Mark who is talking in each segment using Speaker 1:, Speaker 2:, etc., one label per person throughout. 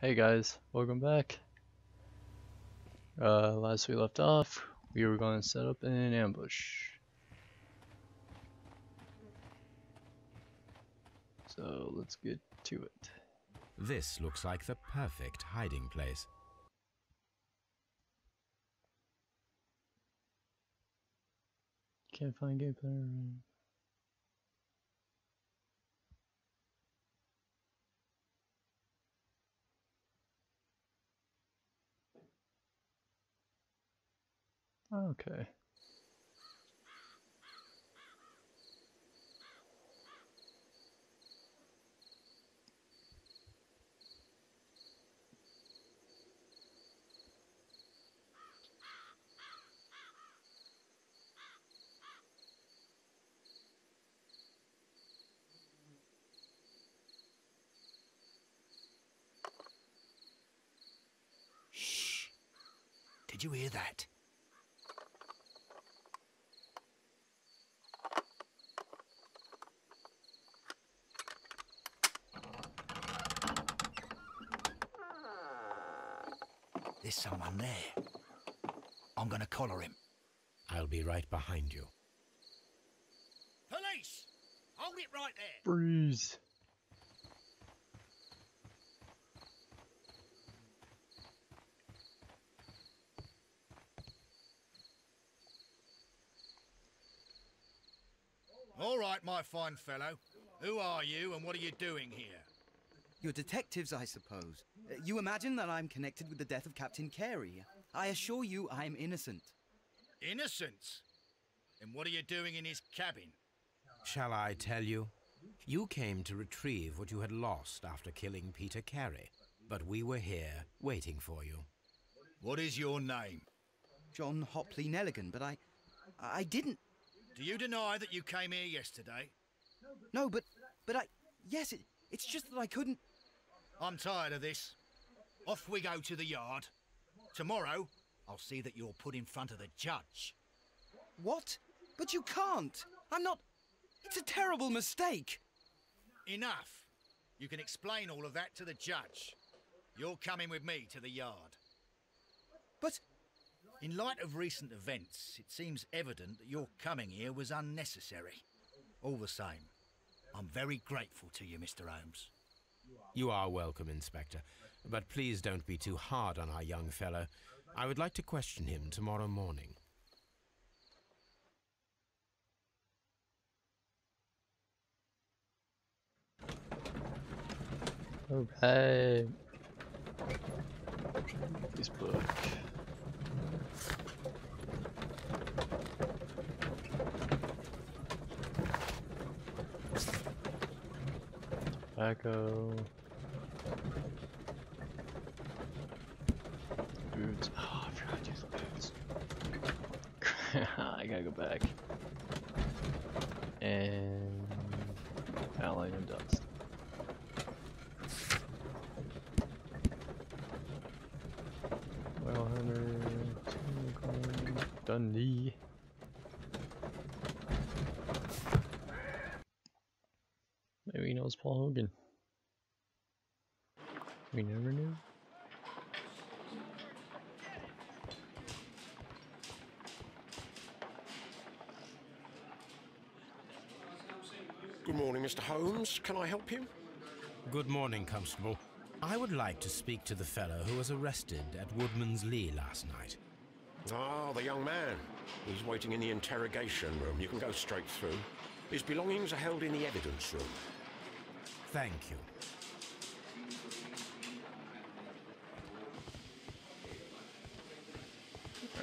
Speaker 1: Hey guys, welcome back. Last we left off, we were going to set up an ambush. So let's get to it.
Speaker 2: This looks like the perfect hiding place.
Speaker 1: Can't find game plan. Okay.
Speaker 3: Shh! Did you hear that? There's someone there. I'm gonna collar him.
Speaker 2: I'll be right behind you.
Speaker 3: Police! Hold it right there!
Speaker 1: Freeze!
Speaker 3: All right, my fine fellow. Who are you and what are you doing here?
Speaker 4: You're detectives, I suppose. You imagine that I'm connected with the death of Captain Carey. I assure you I'm innocent.
Speaker 3: Innocent? And what are you doing in his cabin?
Speaker 2: Shall I tell you? You came to retrieve what you had lost after killing Peter Carey, but we were here waiting for you.
Speaker 3: What is your name?
Speaker 4: John Hopley Nelligan, but I didn't...
Speaker 3: Do you deny that you came here yesterday?
Speaker 4: No, but yes, it's just that I couldn't...
Speaker 3: I'm tired of this. Off we go to the yard. Tomorrow, I'll see that you're put in front of the judge.
Speaker 4: What? But you can't! I'm not... It's a terrible mistake!
Speaker 3: Enough. You can explain all of that to the judge. You're coming with me to the yard.
Speaker 4: But...
Speaker 3: In light of recent events, it seems evident that your coming here was unnecessary. All the same, I'm very grateful to you, Mr. Holmes.
Speaker 2: You are welcome, Inspector, but please don't be too hard on our young fellow. I would like to question him tomorrow morning.
Speaker 1: Okay. This book. Tobacco. Boots. Oh, I forgot to use the boots. I gotta go back. And allium dust. Well, Hunter, Dundee. Maybe he knows Paul Hogan. We never knew.
Speaker 5: Good morning, Mr. Holmes. Can I help you?
Speaker 2: Good morning, Constable. I would like to speak to the fellow who was arrested at Woodman's Lee last night.
Speaker 5: Ah, the young man. He's waiting in the interrogation room. You can go straight through. His belongings are held in the evidence room.
Speaker 2: Thank you.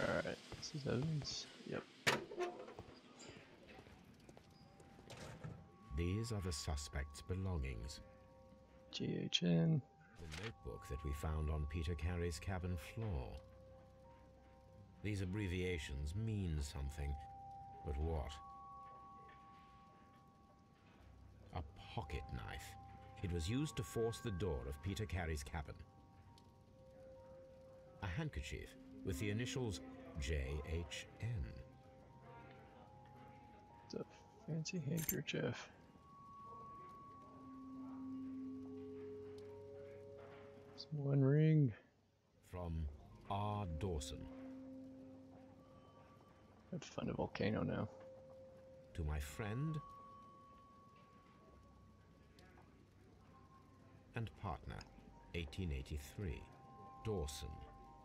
Speaker 1: Alright, this is evidence. Yep.
Speaker 2: These are the suspect's belongings.
Speaker 1: GHN.
Speaker 2: The notebook that we found on Peter Carey's cabin floor. These abbreviations mean something, but what? A pocket knife. It was used to force the door of Peter Carey's cabin. A handkerchief with the initials JHN.
Speaker 1: It's a fancy handkerchief. One ring.
Speaker 2: From R. Dawson.
Speaker 1: I have to find a volcano now.
Speaker 2: To my friend and partner, 1883. Dawson.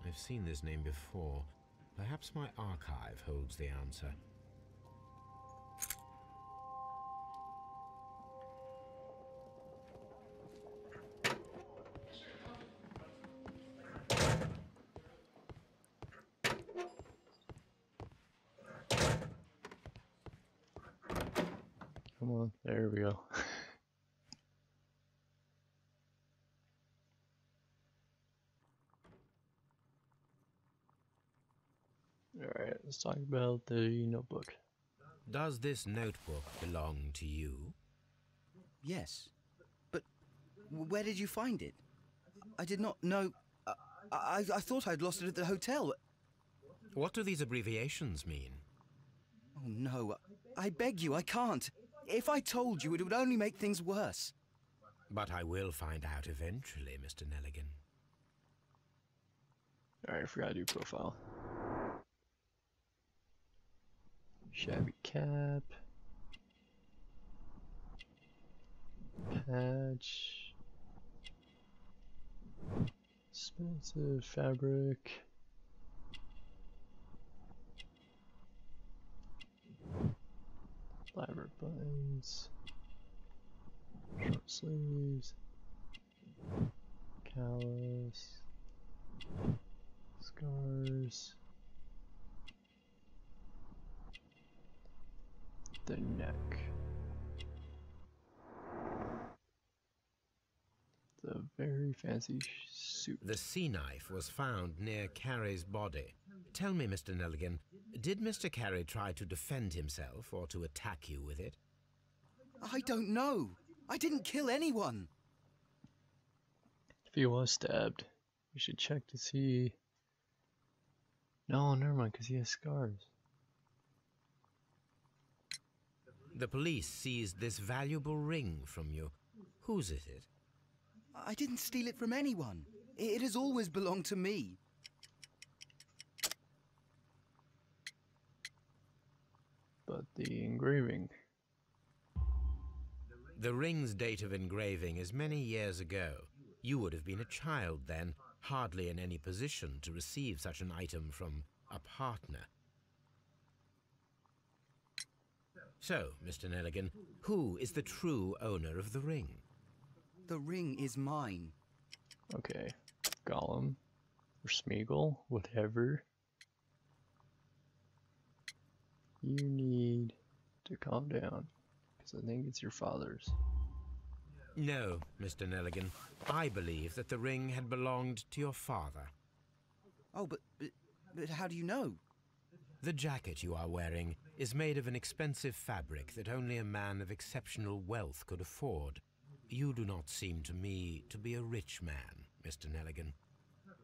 Speaker 2: I've seen this name before. Perhaps my archive holds the answer.
Speaker 1: Come on, there we go. Alright, let's talk about the notebook.
Speaker 2: Does this notebook belong to you?
Speaker 4: Yes. But where did you find it? I did not know... I thought I'd lost it at the hotel.
Speaker 2: What do these abbreviations mean?
Speaker 4: Oh, no. I beg you, I can't. If I told you, it would only make things worse.
Speaker 2: But I will find out eventually, Mr. Nelligan.
Speaker 1: Alright, I forgot to do profile. Shabby cap. Patch. Expensive fabric. Elaborate buttons. Short sleeves. Callus. Scars. The neck. The very fancy suit.
Speaker 2: The sea knife was found near Carey's body. Tell me, Mr. Nelligan, did Mr. Carey try to defend himself or to attack you with it?
Speaker 4: I don't know. I didn't kill anyone.
Speaker 1: If he was stabbed, we should check to see. No, never mind, because he has scars.
Speaker 2: The police seized this valuable ring from you. Whose is it?
Speaker 4: I didn't steal it from anyone. It has always belonged to me.
Speaker 1: But the engraving.
Speaker 2: The ring's date of engraving is many years ago. You would have been a child then, hardly in any position to receive such an item from a partner. So, Mr. Nelligan, who is the true owner of the ring?
Speaker 4: The ring is mine.
Speaker 1: Okay, Gollum or Smeagol, whatever. You need to calm down, because I think it's your father's.
Speaker 2: No, Mr. Nelligan. I believe that the ring had belonged to your father.
Speaker 4: Oh, but how do you know?
Speaker 2: The jacket you are wearing is made of an expensive fabric that only a man of exceptional wealth could afford. You do not seem to me to be a rich man, Mr. Nelligan.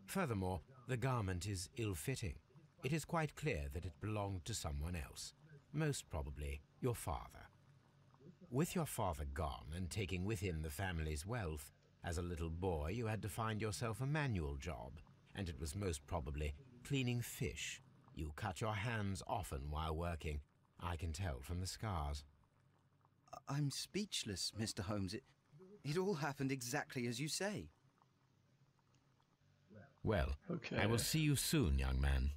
Speaker 2: Furthermore, the garment is ill-fitting. It is quite clear that it belonged to someone else, most probably your father. With your father gone and taking with him the family's wealth, as a little boy you had to find yourself a manual job, and it was most probably cleaning fish. You cut your hands often while working. I can tell from the scars.
Speaker 4: I'm speechless, Mr. Holmes. It all happened exactly as you say.
Speaker 2: Well,
Speaker 1: Okay.
Speaker 2: I will see you soon, young man.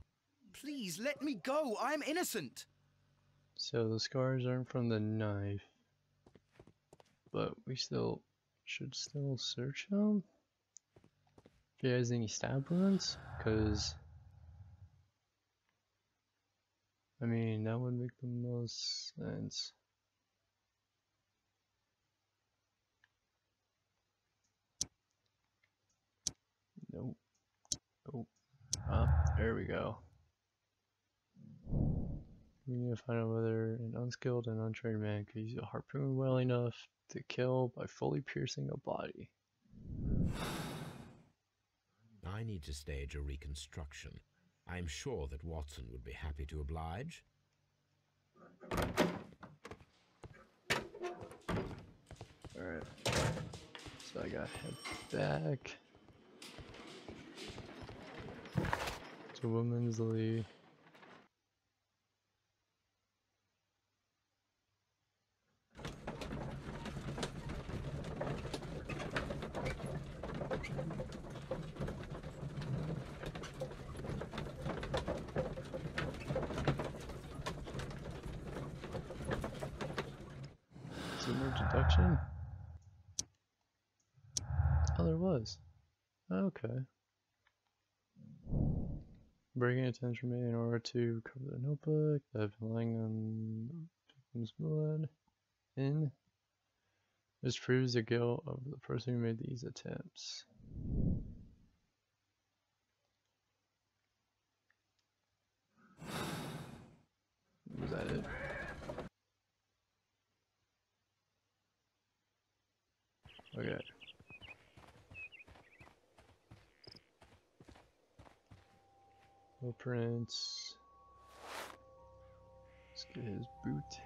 Speaker 4: Please, let me go. I'm innocent.
Speaker 1: So the scars aren't from the knife, but we should still search him. If he has any stab wounds, because I mean that would make the most sense. Nope. Nope. There we go. We need to find out whether an unskilled and untrained man could use a harpoon well enough to kill by fully piercing a body.
Speaker 2: I need to stage a reconstruction. I am sure that Watson would be happy to oblige.
Speaker 1: Alright. So I gotta head back. to Womensley. Is there more deduction? Oh, there was. Okay. Breaking attention made in order to cover the notebook that had been lying on the victim's blood. This proves the guilt of the person who made these attempts. Was that it? Okay. Footprints. Let's get his boot.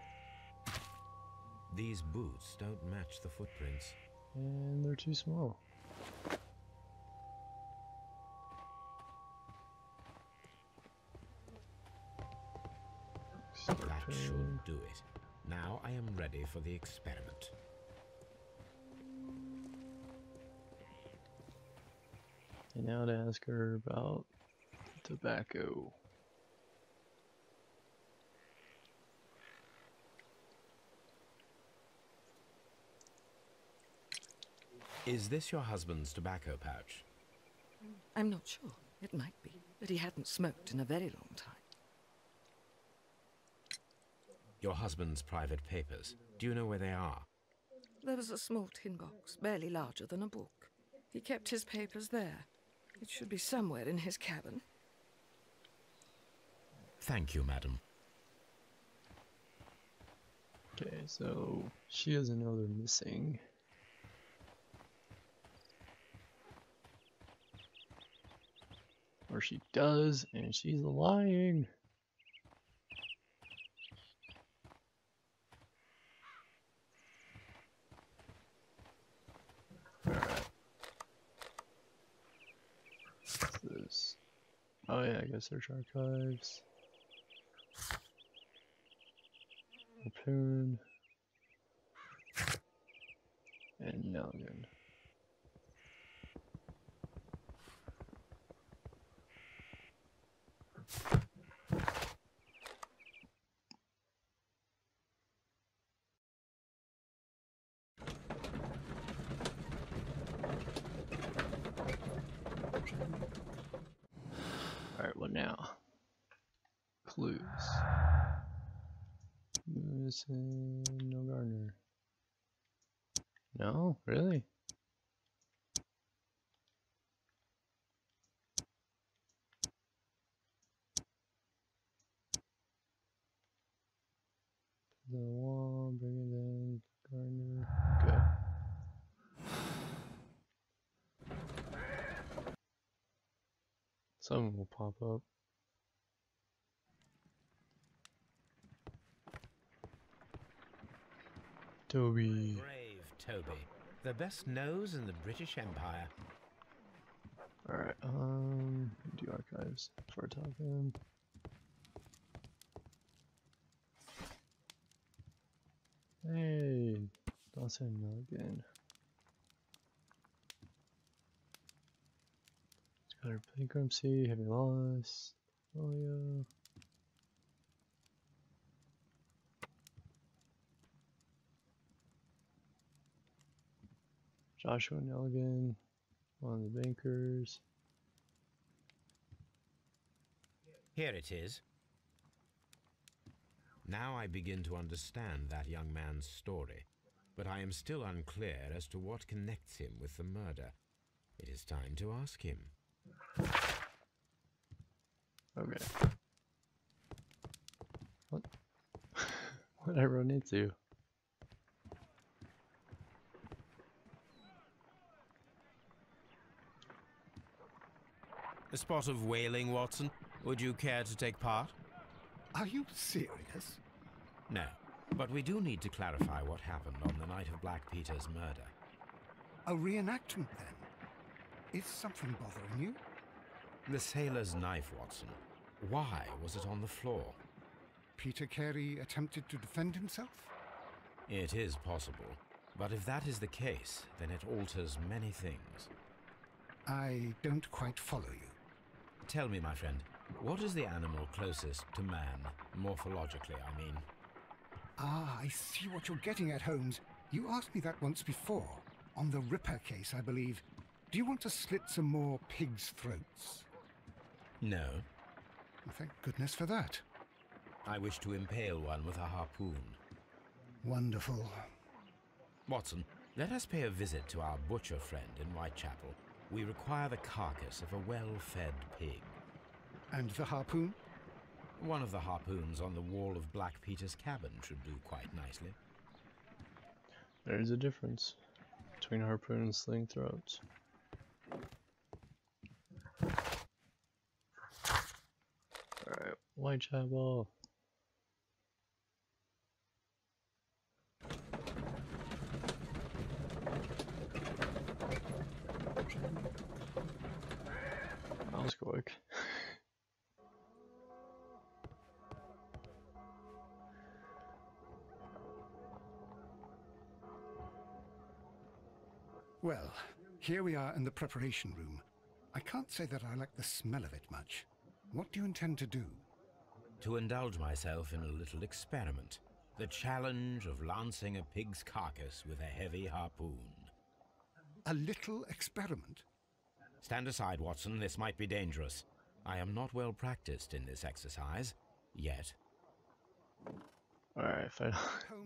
Speaker 2: These boots don't match the footprints.
Speaker 1: And they're too small.
Speaker 2: That should do it. Now I am ready for the experiment.
Speaker 1: And now to ask her about tobacco.
Speaker 2: Is this your husband's tobacco pouch?
Speaker 6: I'm not sure. It might be, but he hadn't smoked in a very long time.
Speaker 2: Your husband's private papers. Do you know where they are?
Speaker 6: There was a small tin box, barely larger than a book. He kept his papers there. It should be somewhere in his cabin.
Speaker 2: Thank you, madam.
Speaker 1: Okay, so she doesn't know they're missing. Or she does, and she's lying. Alright. What's this? Oh yeah, I guess search archives. Harpoon. And Nelligan. Alright, what now? Clues. Missing no Gardner. No? Really? The wall, bring it in, Gardner. Okay. Something will pop up. Toby.
Speaker 2: Brave Toby. The best nose in the British Empire.
Speaker 1: Alright, do archives before I talk to him. Hey, Dawson Milligan. Got bankruptcy, heavy loss, portfolio. Joshua Nelligan, one of the bankers.
Speaker 2: Here it is. Now I begin to understand that young man's story, but I am still unclear as to what connects him with the murder. It is time to ask him.
Speaker 1: Okay. What? What did I run into?
Speaker 2: A spot of whaling, Watson. Would you care to take part?
Speaker 7: Are you serious?
Speaker 2: No, but we do need to clarify what happened on the night of Black Peter's murder.
Speaker 7: A reenactment, then? Is something bothering you?
Speaker 2: The sailor's knife, Watson. Why was it on the floor?
Speaker 7: Peter Carey attempted to defend himself?
Speaker 2: It is possible. But if that is the case, then it alters many things.
Speaker 7: I don't quite follow you.
Speaker 2: Tell me, my friend, what is the animal closest to man, morphologically, I mean?
Speaker 7: Ah, I see what you're getting at, Holmes. You asked me that once before. On the Ripper case, I believe. Do you want to slit some more pigs' throats?
Speaker 2: No.
Speaker 7: Well, thank goodness for that.
Speaker 2: I wish to impale one with a harpoon.
Speaker 7: Wonderful.
Speaker 2: Watson, let us pay a visit to our butcher friend in Whitechapel. We require the carcass of a well-fed pig.
Speaker 7: And the harpoon?
Speaker 2: One of the harpoons on the wall of Black Peter's cabin should do quite nicely.
Speaker 1: There's a difference between harpoon and sling throats. Alright, Whitechapel. That was quick.
Speaker 7: Well, here we are in the preparation room. I can't say that I like the smell of it much. What do you intend to do?
Speaker 2: To indulge myself in a little experiment. The challenge of lancing a pig's carcass with a heavy harpoon.
Speaker 7: A little experiment?
Speaker 2: Stand aside, Watson. This might be dangerous. I am not well practiced in this exercise, yet.
Speaker 1: Alright, if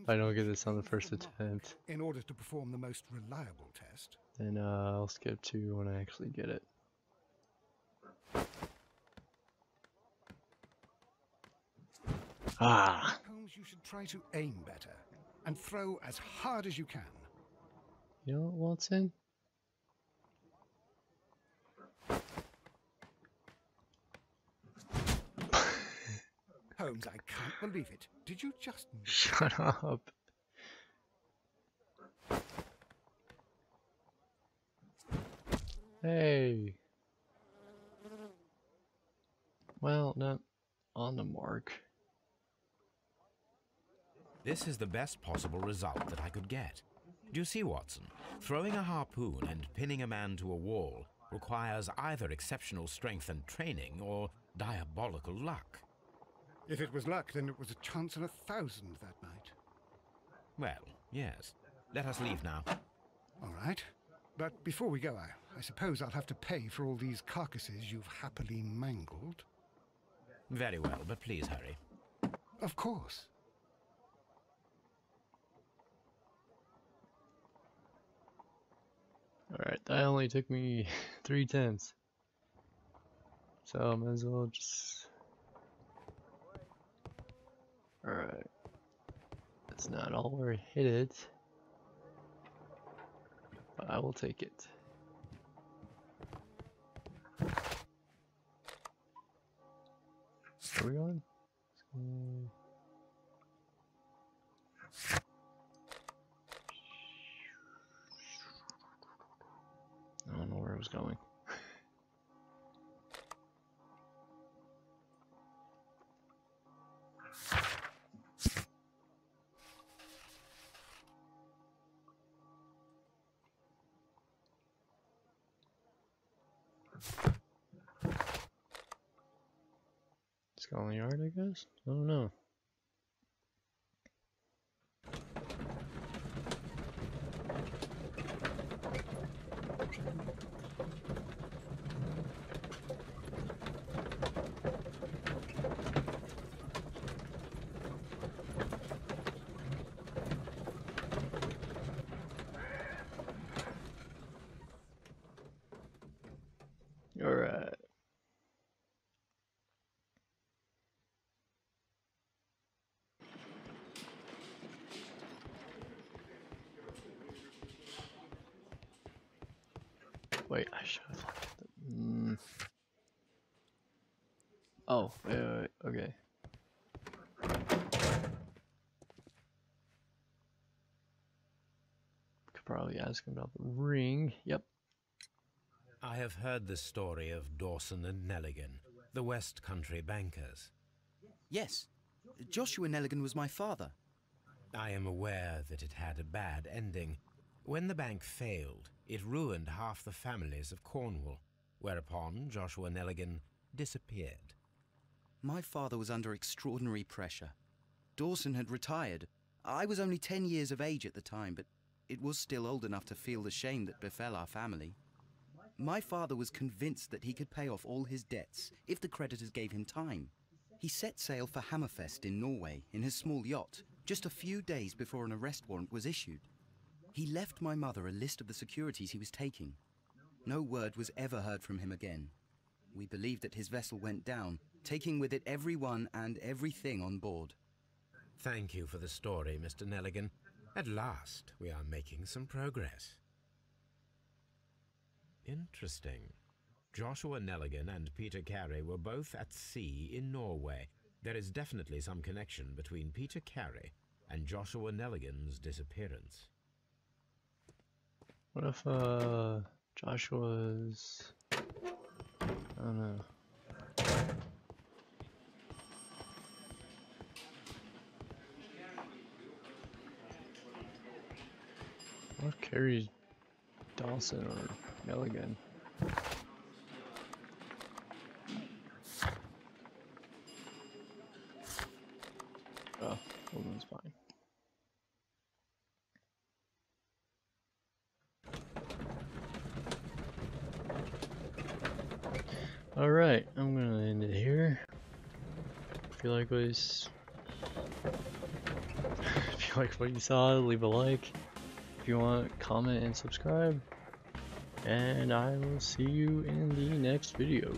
Speaker 1: I don't get this on the first attempt,
Speaker 7: In order to perform the most reliable test.
Speaker 1: then I'll skip to when I actually get it. Ah!
Speaker 7: Holmes, you should try to aim better and throw as hard as you can.
Speaker 1: You know what, Watson?
Speaker 7: Holmes, I can't believe it. Did you just...
Speaker 1: Shut up. Hey. Well, not on the mark.
Speaker 2: This is the best possible result that I could get. Do you see, Watson? Throwing a harpoon and pinning a man to a wall requires either exceptional strength and training or diabolical luck.
Speaker 7: If it was luck, then it was a chance in 1,000 that night.
Speaker 2: Well, yes. Let us leave now.
Speaker 7: All right. But before we go, I suppose I'll have to pay for all these carcasses you've happily mangled.
Speaker 2: Very well, but please hurry.
Speaker 7: Of course.
Speaker 1: Alright, that only took me 3 attempts. So I might as well just... Alright. That's not all where I hit it. But I will take it. Where are we going? I don't know where I was going. Scotland Yard, I guess? I don't know. Alright. Wait, I should have looked at the... Oh, wait, okay. Could probably ask him about the ring. Yep.
Speaker 2: I have heard the story of Dawson and Nelligan, the West Country bankers.
Speaker 4: Yes. Joshua Nelligan was my father.
Speaker 2: I am aware that it had a bad ending. When the bank failed, it ruined half the families of Cornwall, whereupon Joshua Nelligan disappeared.
Speaker 4: My father was under extraordinary pressure. Dawson had retired. I was only 10 years of age at the time, but it was still old enough to feel the shame that befell our family. My father was convinced that he could pay off all his debts if the creditors gave him time. He set sail for Hammerfest in Norway in his small yacht, just a few days before an arrest warrant was issued. He left my mother a list of the securities he was taking. No word was ever heard from him again. We believe that his vessel went down, taking with it everyone and everything on board.
Speaker 2: Thank you for the story, Mr. Nelligan. At last, we are making some progress. Interesting. Joshua Nelligan and Peter Carey were both at sea in Norway. There is definitely some connection between Peter Carey and Joshua Nelligan's disappearance.
Speaker 1: What if, Joshua's... I don't know. What if Carey's Dawson or Nelligan? Oh, Holmes fine. Alright, I'm gonna end it here. If you like what you saw, leave a like. If you want, comment and subscribe. And I will see you in the next video.